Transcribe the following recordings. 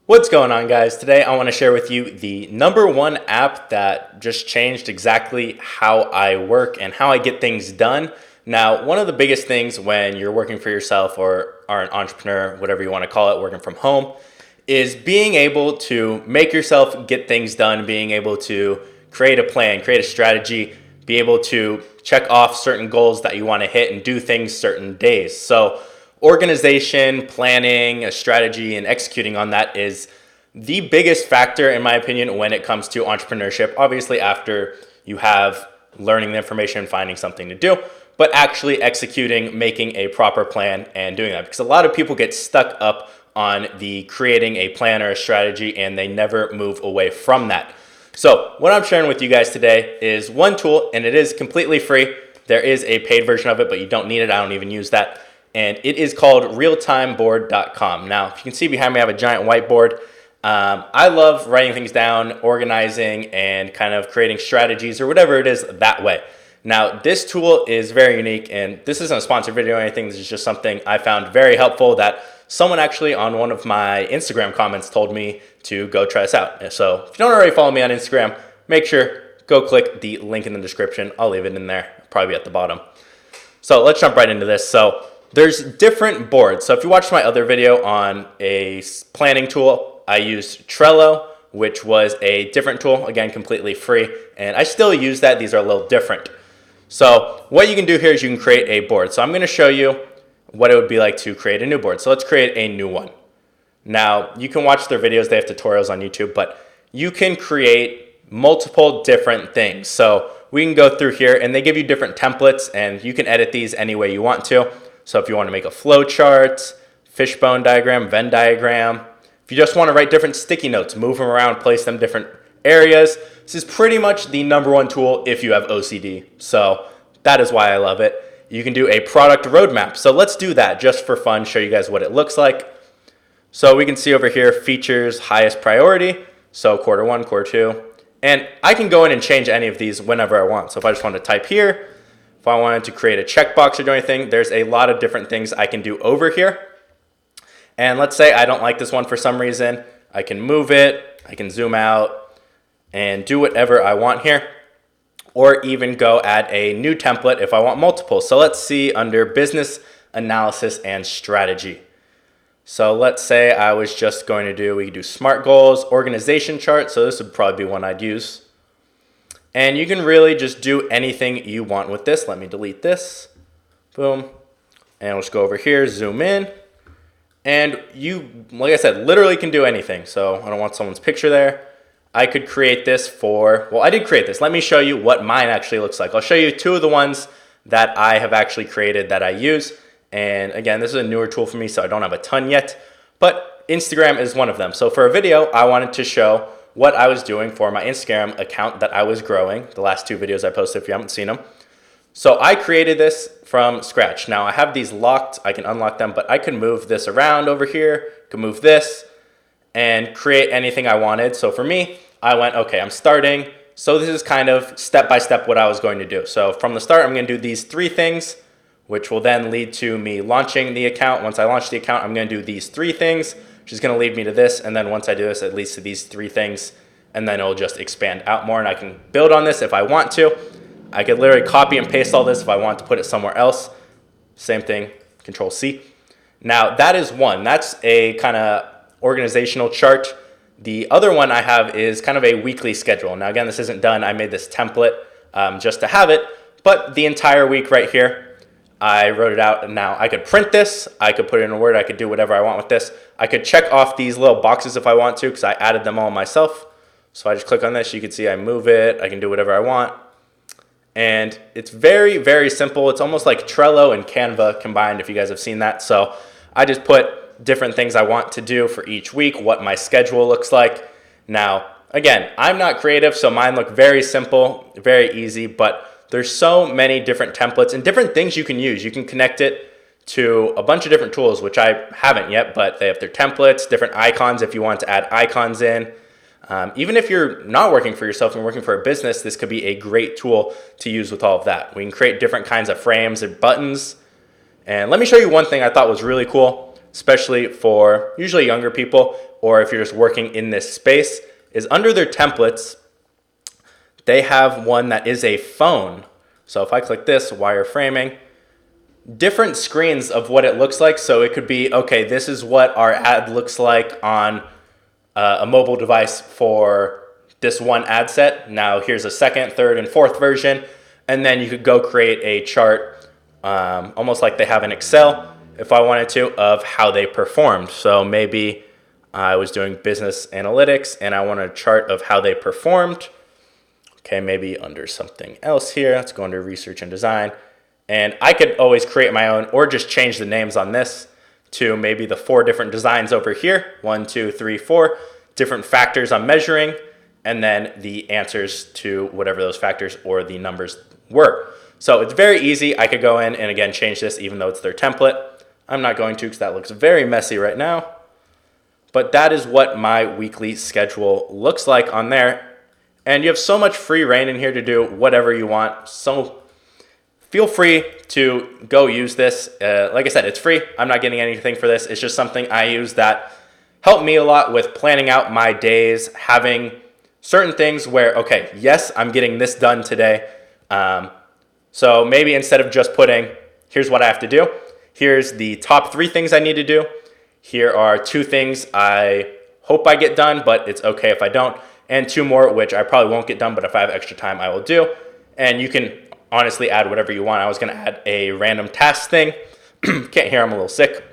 What's going on, guys? Today I want to share with you the #1 app that just changed exactly how I work and how I get things done. Now, one of the biggest things when you're working for yourself or are an entrepreneur, whatever you want to call it, working from home, is being able to make yourself get things done, being able to create a plan, create a strategy, be able to check off certain goals that you want to hit and do things certain days. So organization, planning, a strategy, and executing on that is the biggest factor, in my opinion, when it comes to entrepreneurship. Obviously, after you have learning the information, finding something to do, but actually executing, making a proper plan and doing that. Because a lot of people get stuck up on the creating a plan or a strategy and they never move away from that. So what I'm sharing with you guys today is one tool, and it is completely free. There is a paid version of it, but you don't need it. I don't even use that. And it is called realtimeboard.com. Now, if you can see behind me, I have a giant whiteboard. I love writing things down, organizing, and kind of creating strategies or whatever it is that way. Now, this tool is very unique, and this isn't a sponsored video or anything. This is just something I found very helpful that someone actually on one of my Instagram comments told me to go try this out. So if you don't already follow me on Instagram, make sure go click the link in the description. I'll leave it in there, probably at the bottom. So let's jump right into this. So there's different boards. So if you watched my other video on a planning tool, I used Trello, which was a different tool, again, completely free. And I still use that. These are a little different. So what you can do here is you can create a board. So I'm going to show you what it would be like to create a new board. So let's create a new one. Now, you can watch their videos. They have tutorials on YouTube, but you can create multiple different things. So we can go through here, and they give you different templates, and you can edit these any way you want to. So if you want to make a flow chart, fishbone diagram, Venn diagram, if you just want to write different sticky notes, move them around, place them different areas, this is pretty much the #1 tool if you have OCD. So that is why I love it. You can do a product roadmap. So let's do that just for fun, show you guys what it looks like. So we can see over here, features, highest priority. So Q1, Q2. And I can go in and change any of these whenever I want. So if I just want to type here, if I wanted to create a checkbox or do anything, there's a lot of different things I can do over here. And let's say I don't like this one for some reason. I can move it, I can zoom out, and do whatever I want here. Or even go add a new template if I want multiple. So let's see under business analysis and strategy. So let's say I was just going to do, we could do SMART goals, organization chart. So this would probably be one I'd use. And you can really just do anything you want with this. Let me delete this. Boom. And let's go over here, zoom in. And you, like I said, literally can do anything. So I don't want someone's picture there. I could create this for, well, I did create this. Let me show you what mine actually looks like. I'll show you two of the ones that I have actually created that I use. And again, this is a newer tool for me, so I don't have a ton yet. But Instagram is one of them. So for a video, I wanted to show what I was doing for my Instagram account that I was growing. The last two videos I posted, if you haven't seen them. So I created this from scratch. Now I have these locked, I can unlock them, but I could move this around over here, could move this, and create anything I wanted. So for me, I went, okay, I'm starting. So this is kind of step by step what I was going to do. So from the start, I'm going to do these 3 things, which will then lead to me launching the account. Once I launch the account, I'm going to do these 3 things, which is going to lead me to this. And then once I do this, it leads to these 3 things. And then it'll just expand out more. And I can build on this if I want to. I could literally copy and paste all this if I want to put it somewhere else. Same thing, Control C. Now that is one. That's a kind of organizational chart. The other one I have is kind of a weekly schedule. Now again, this isn't done. I made this template just to have it. But the entire week right here, I wrote it out. And now I could print this. I could put it in a Word. I could do whatever I want with this. I could check off these little boxes if I want to because I added them all myself. So I just click on this. You can see I move it. I can do whatever I want. And it's very, very simple. It's almost like Trello and Canva combined, if you guys have seen that. So I just put different things I want to do for each week, what my schedule looks like. Now, again, I'm not creative, so mine look very simple, very easy, but there's so many different templates and different things you can use. You can connect it to a bunch of different tools, which I haven't yet, but they have their templates, different icons if you want to add icons in. Even if you're not working for yourself and working for a business, this could be a great tool to use with all of that. We can create different kinds of frames and buttons. And let me show you one thing I thought was really cool, especially for usually younger people or if you're just working in this space, is under their templates, they have one that is a phone. So if I click this, wireframing, different screens of what it looks like. So it could be, okay, this is what our ad looks like on a mobile device for this one ad set. Now here's a second, third, and fourth version. And then you could go create a chart, almost like they have in Excel, if I wanted to, of how they performed. So maybe I was doing business analytics and I want a chart of how they performed. Okay, maybe under something else here. Let's go under research and design. And I could always create my own or just change the names on this to maybe the 4 different designs over here. 1, 2, 3, 4 different factors I'm measuring, and then the answers to whatever those factors or the numbers were. So it's very easy. I could go in and again change this even though it's their template. I'm not going to because that looks very messy right now. But that is what my weekly schedule looks like on there. And you have so much free reign in here to do whatever you want. So feel free to go use this. Like I said, it's free. I'm not getting anything for this. It's just something I use that helped me a lot with planning out my days, having certain things where, okay, yes, I'm getting this done today. So maybe instead of just putting, here's what I have to do, here's the top 3 things I need to do. Here are 2 things I hope I get done, but it's okay if I don't. And 2 more, which I probably won't get done, but if I have extra time, I will do. And you can honestly add whatever you want. I was going to add a random task thing. Can't hear, I'm a little sick.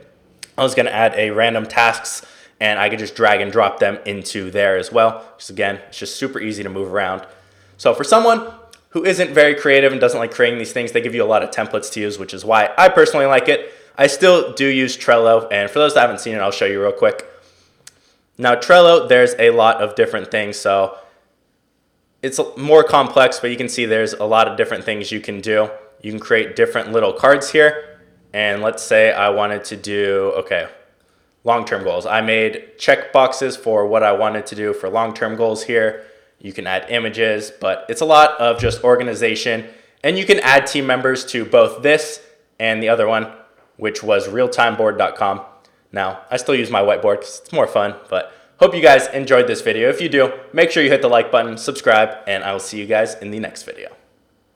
I was going to add a random tasks, and I could just drag and drop them into there as well. Just again, it's just super easy to move around. So for someone who isn't very creative and doesn't like creating these things, they give you a lot of templates to use, which is why I personally like it. I still do use Trello, and for those that haven't seen it, I'll show you real quick. Now Trello, there's a lot of different things, so it's more complex, but you can see there's a lot of different things you can do. You can create different little cards here, and let's say I wanted to do, okay, long-term goals. I made check boxes for what I wanted to do for long-term goals here. You can add images, but it's a lot of just organization, and you can add team members to both this and the other one, which was realtimeboard.com. Now, I still use my whiteboard because it's more fun, but hope you guys enjoyed this video. If you do, make sure you hit the like button, subscribe, and I will see you guys in the next video.